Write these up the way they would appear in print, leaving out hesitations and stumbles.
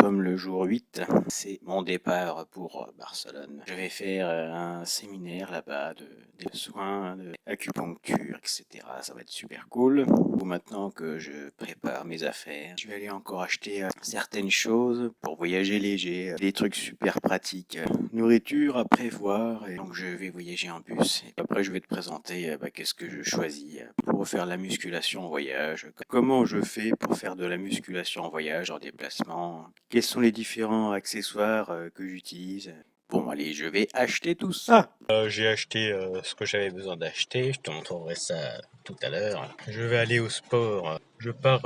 sommes le jour 8, c'est mon départ pour Barcelone. Je vais faire un séminaire là-bas des soins, de acupuncture, etc. Ça va être super cool. Maintenant que je prépare mes affaires, je vais aller encore acheter certaines choses pour voyager léger, des trucs super pratiques, nourriture à prévoir. Et donc je vais voyager en bus. Et après je vais te présenter qu'est-ce que je choisis pour faire la musculation en voyage, comment je fais pour faire de la musculation en voyage, en déplacement, quels sont les différents accessoires que j'utilise. Bon, allez, je vais acheter tout ça. J'ai acheté ce que j'avais besoin d'acheter, je te montrerai ça tout à l'heure. Je vais aller au sport. Je pars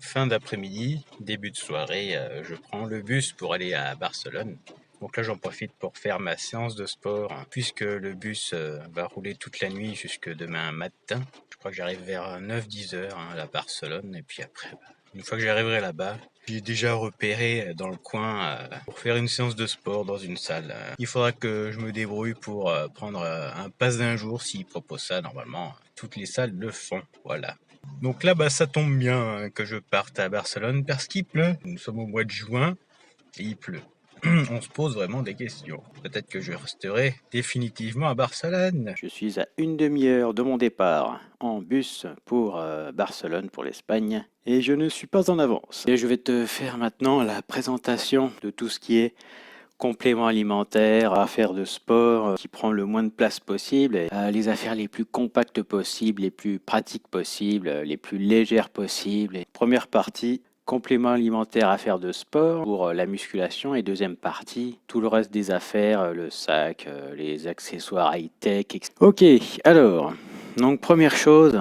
fin d'après-midi, début de soirée, je prends le bus pour aller à Barcelone. Donc là, j'en profite pour faire ma séance de sport, puisque le bus va rouler toute la nuit jusque demain matin. Je crois que j'arrive vers 9-10 heures à Barcelone, et puis après, une fois que j'arriverai là-bas, j'ai déjà repéré dans le coin pour faire une séance de sport dans une salle. Il faudra que je me débrouille pour prendre un pass d'un jour s'ils proposent ça. Normalement, toutes les salles le font. Voilà. Donc là, ça tombe bien que je parte à Barcelone parce qu'il pleut. Nous sommes au mois de juin et il pleut. On se pose vraiment des questions. Peut-être que je resterai définitivement à Barcelone. Je suis à une demi-heure de mon départ en bus pour Barcelone, pour l'Espagne, et je ne suis pas en avance. Et je vais te faire maintenant la présentation de tout ce qui est compléments alimentaires, affaires de sport qui prend le moins de place possible, et, les affaires les plus compactes possibles, les plus pratiques possibles, les plus légères possibles. Et première partie, compléments alimentaires, affaires de sport pour la musculation, et deuxième partie, tout le reste des affaires, le sac, les accessoires high-tech, etc. Ok, alors, donc première chose,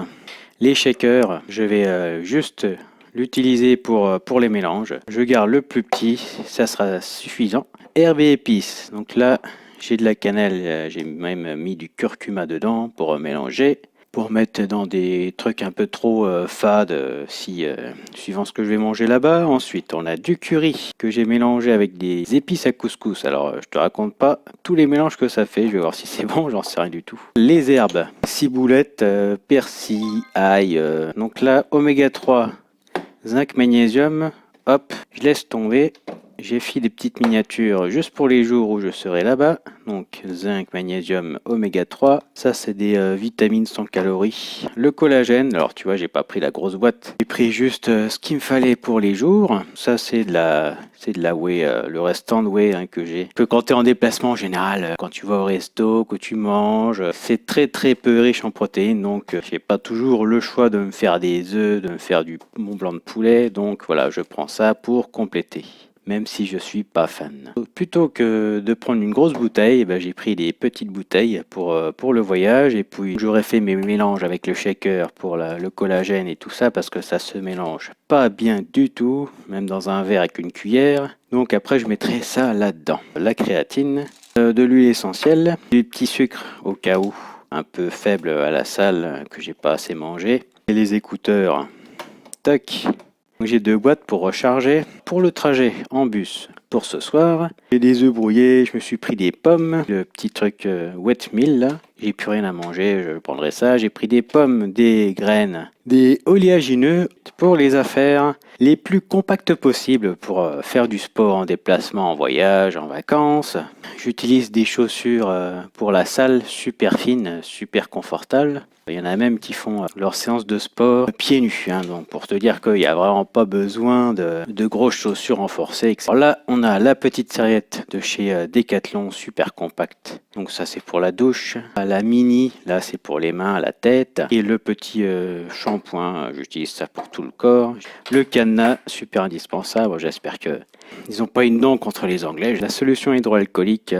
les shakers, je vais juste l'utiliser pour les mélanges. Je garde le plus petit, ça sera suffisant. Herbes et épices, donc là j'ai de la cannelle, j'ai même mis du curcuma dedans pour mélanger, pour mettre dans des trucs un peu trop fades, suivant ce que je vais manger là-bas. Ensuite on a du curry que j'ai mélangé avec des épices à couscous. Alors je te raconte pas tous les mélanges que ça fait, je vais voir si c'est bon, j'en sais rien du tout. Les herbes, ciboulette, persil, ail, donc là oméga 3, zinc, magnésium, hop, je laisse tomber. J'ai fait des petites miniatures juste pour les jours où je serai là-bas. Donc zinc, magnésium, oméga 3. Ça c'est des vitamines sans calories. Le collagène, alors tu vois j'ai pas pris la grosse boîte. J'ai pris juste ce qu'il me fallait pour les jours. Ça c'est de la whey, le restant de whey que j'ai. Que quand tu es en déplacement en général, quand tu vas au resto, que tu manges, c'est très très peu riche en protéines. Donc j'ai pas toujours le choix de me faire des œufs, de me faire du Mont Blanc de poulet. Donc voilà, je prends ça pour compléter, même si je suis pas fan. Plutôt que de prendre une grosse bouteille, j'ai pris des petites bouteilles pour le voyage, et puis j'aurais fait mes mélanges avec le shaker pour le collagène et tout ça, parce que ça se mélange pas bien du tout, même dans un verre avec une cuillère. Donc après je mettrai ça là-dedans. La créatine, de l'huile essentielle, du petit sucre au cas où, un peu faible à la salle, que j'ai pas assez mangé, et les écouteurs. Tac. J'ai 2 boîtes pour recharger. Pour le trajet en bus pour ce soir, j'ai des œufs brouillés, je me suis pris des pommes, le petit truc wet meal là. J'ai plus rien à manger, je prendrai ça. J'ai pris des pommes, des graines, des oléagineux pour les affaires les plus compactes possibles pour faire du sport en déplacement, en voyage, en vacances. J'utilise des chaussures pour la salle super fines, super confortables. Il y en a même qui font leur séance de sport pieds nus, donc pour te dire qu'il n'y a vraiment pas besoin de grosses chaussures renforcées, etc. Alors là, on a la petite serviette de chez Decathlon, super compacte. Donc ça, c'est pour la douche. La mini, là, c'est pour les mains, la tête. Et le petit shampoing, j'utilise ça pour tout le corps. Le cadenas, super indispensable. J'espère que ils n'ont pas une dent contre les Anglais. La solution hydroalcoolique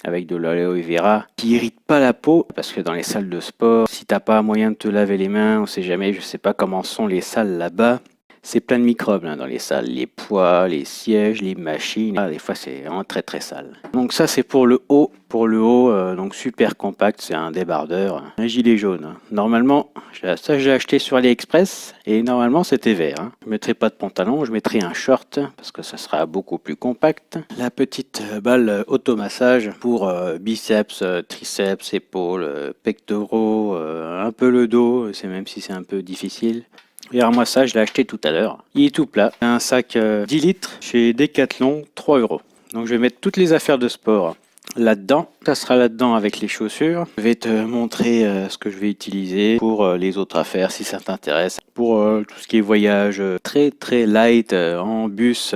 avec de l'aloe vera qui irrite pas la peau, parce que dans les salles de sport, si t'as pas moyen de te laver les mains, on sait jamais, je sais pas comment sont les salles là-bas. C'est plein de microbes dans les salles, les poids, les sièges, les machines. Des fois c'est vraiment très très sale. Donc ça c'est pour le haut. Pour le haut, donc super compact, c'est un débardeur, un gilet jaune. Normalement, ça j'ai acheté sur AliExpress et normalement c'était vert. Je mettrai pas de pantalon, je mettrai un short parce que ça sera beaucoup plus compact. La petite balle automassage pour biceps, triceps, épaules, pectoraux, un peu le dos, c'est même si c'est un peu difficile. Regarde-moi ça, je l'ai acheté tout à l'heure. Il est tout plat. Un sac 10 litres chez Decathlon, 3 euros. Donc je vais mettre toutes les affaires de sport là-dedans. Ça sera là-dedans avec les chaussures. Je vais te montrer ce que je vais utiliser pour les autres affaires si ça t'intéresse. Pour tout ce qui est voyage très très light en bus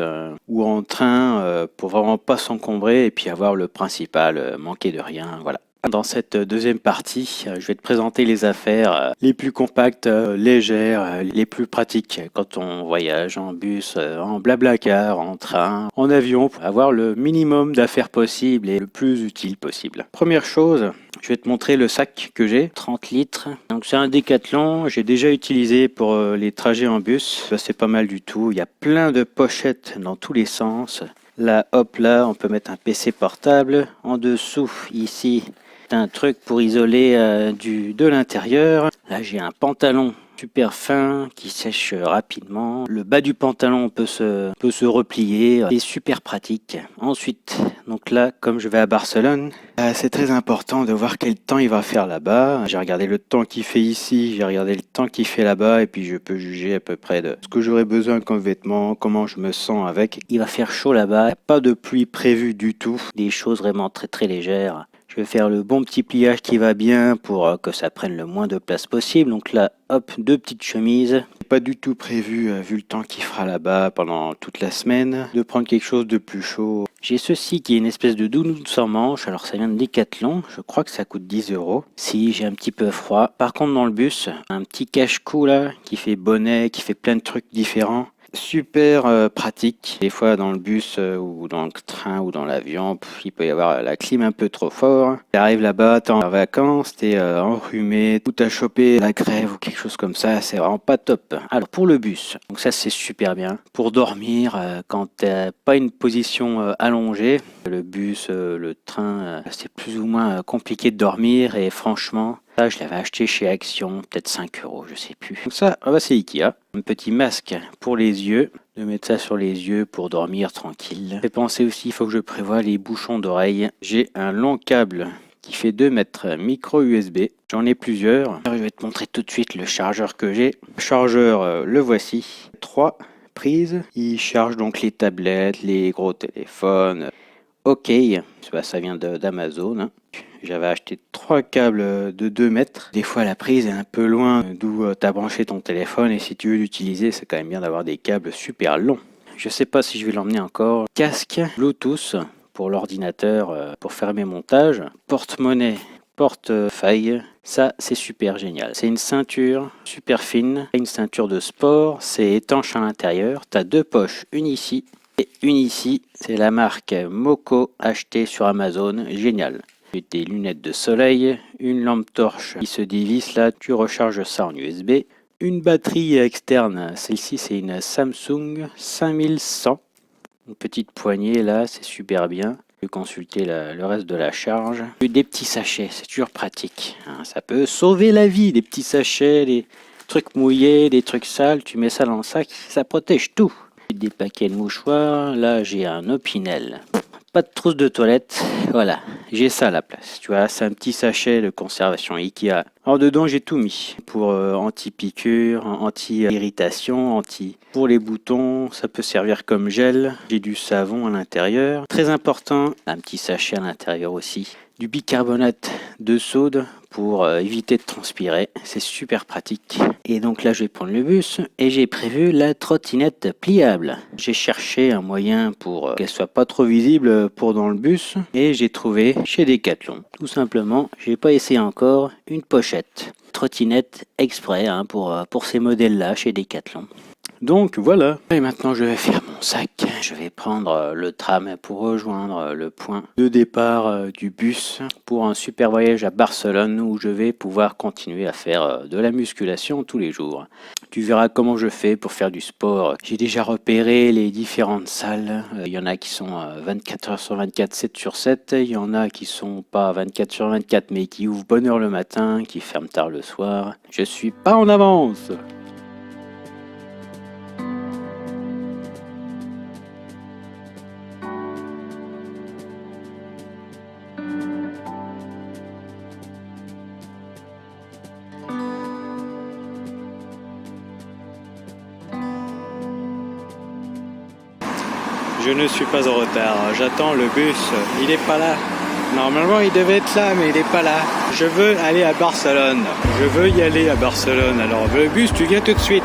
ou en train pour vraiment pas s'encombrer et puis avoir le principal, manquer de rien. Voilà. Dans cette deuxième partie, je vais te présenter les affaires les plus compactes, légères, les plus pratiques quand on voyage en bus, en blablacar, en train, en avion, pour avoir le minimum d'affaires possible et le plus utile possible. Première chose, je vais te montrer le sac que j'ai, 30 litres. Donc c'est un Decathlon, j'ai déjà utilisé pour les trajets en bus. Ça, c'est pas mal du tout, il y a plein de pochettes dans tous les sens. Là, hop, là, on peut mettre un PC portable. En dessous, ici, un truc pour isoler de l'intérieur. Là, j'ai un pantalon super fin qui sèche rapidement. Le bas du pantalon peut se replier. C'est super pratique. Ensuite, donc là, comme je vais à Barcelone, c'est très important de voir quel temps il va faire là-bas. J'ai regardé le temps qu'il fait ici, j'ai regardé le temps qu'il fait là-bas et puis je peux juger à peu près de ce que j'aurais besoin comme vêtements, comment je me sens avec. Il va faire chaud là-bas. Il n'y a pas de pluie prévue du tout. Des choses vraiment très très légères. Je vais faire le bon petit pliage qui va bien pour que ça prenne le moins de place possible. Donc là, hop, 2 petites chemises. Pas du tout prévu, vu le temps qu'il fera là-bas pendant toute la semaine, de prendre quelque chose de plus chaud. J'ai ceci qui est une espèce de doudoune sans manches. Alors ça vient de Decathlon. Je crois que ça coûte 10 euros. Si j'ai un petit peu froid. Par contre, dans le bus, un petit cache-cou là, qui fait bonnet, qui fait plein de trucs différents. Super pratique. Des fois dans le bus ou dans le train ou dans l'avion, il peut y avoir la clim un peu trop fort. Tu arrives là-bas, t'es en vacances, t'es enrhumé, ou t'as chopé la crève ou quelque chose comme ça, c'est vraiment pas top. Alors pour le bus, donc ça c'est super bien. Pour dormir, quand t'as pas une position allongée, le bus, le train, c'est plus ou moins compliqué de dormir et franchement, ça, je l'avais acheté chez Action, peut-être 5 euros, je sais plus. Donc ça, c'est Ikea. Un petit masque pour les yeux. De mettre ça sur les yeux pour dormir tranquille. Fait penser aussi, il faut que je prévoie les bouchons d'oreille. J'ai un long câble qui fait 2 mètres micro USB. J'en ai plusieurs. Je vais te montrer tout de suite le chargeur que j'ai. Le chargeur, le voici. 3 prises. Il charge donc les tablettes, les gros téléphones. Ok, ça vient d'Amazon. J'avais acheté 3 câbles de 2 mètres. Des fois, la prise est un peu loin d'où tu as branché ton téléphone et si tu veux l'utiliser, c'est quand même bien d'avoir des câbles super longs. Je sais pas si je vais l'emmener encore. Casque Bluetooth pour l'ordinateur pour faire mes montages. Porte-monnaie, portefeuille. Ça, c'est super génial. C'est une ceinture super fine, une ceinture de sport. C'est étanche à l'intérieur. Tu as 2 poches, une ici et une ici. C'est la marque Moco achetée sur Amazon. Génial. Des lunettes de soleil, une lampe torche qui se dévisse là, tu recharges ça en USB. Une batterie externe, celle-ci c'est une Samsung 5100. Une petite poignée là, c'est super bien. Tu peux consulter le reste de la charge. Des petits sachets, c'est toujours pratique. Ça peut sauver la vie, des petits sachets, des trucs mouillés, des trucs sales, tu mets ça dans le sac, ça protège tout. Des paquets de mouchoirs, là j'ai un Opinel. Pas de trousse de toilette, voilà, j'ai ça à la place, tu vois, c'est un petit sachet de conservation Ikea. Alors dedans j'ai tout mis, pour anti-piqûre, anti-irritation, pour les boutons, ça peut servir comme gel, j'ai du savon à l'intérieur. Très important, un petit sachet à l'intérieur aussi, du bicarbonate de soude pour éviter de transpirer, c'est super pratique. Et donc là je vais prendre le bus et j'ai prévu la trottinette pliable. J'ai cherché un moyen pour qu'elle soit pas trop visible pour dans le bus et j'ai trouvé chez Decathlon. Tout simplement, j'ai pas essayé encore, une pochette. Trottinette exprès pour ces modèles là chez Decathlon. Donc voilà. Et maintenant je vais faire mon sac. Je vais prendre le tram pour rejoindre le point de départ du bus pour un super voyage à Barcelone où je vais pouvoir continuer à faire de la musculation tous les jours. Tu verras comment je fais pour faire du sport. J'ai déjà repéré les différentes salles. Il y en a qui sont 24 heures sur 24, 7 sur 7. Il y en a qui sont pas 24 sur 24 mais qui ouvrent bonne heure le matin, qui ferment tard le soir. Je suis pas en avance. Je ne suis pas en retard. J'attends le bus. Il est pas là. Normalement, il devait être là, mais il est pas là. Je veux aller à Barcelone. Je veux y aller à Barcelone. Alors, le bus, tu viens tout de suite.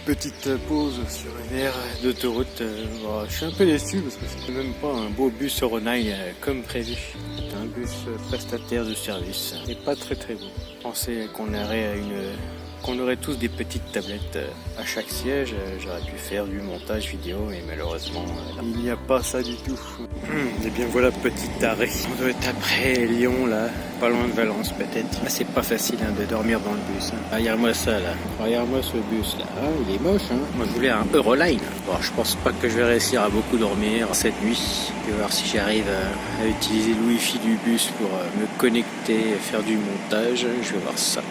Petite pause sur une aire d'autoroute. Bon, je suis un peu déçu parce que c'est même pas un beau bus Euronail comme prévu. C'est un bus prestataire de service. Et pas très beau. Je pensais qu'on aurait tous des petites tablettes à chaque siège. J'aurais pu faire du montage vidéo, mais malheureusement, il n'y a pas ça du tout. Et bien voilà, petit arrêt. On doit être après Lyon, là, pas loin de Valence peut-être. Ah, c'est pas facile de dormir dans le bus. Regarde-moi ça là, regarde-moi ce bus là. Ah, il est moche. Moi je voulais un Euroline. Bon, je pense pas que je vais réussir à beaucoup dormir cette nuit. Je vais voir si j'arrive à utiliser le wifi du bus pour me connecter et faire du montage. Je vais voir ça.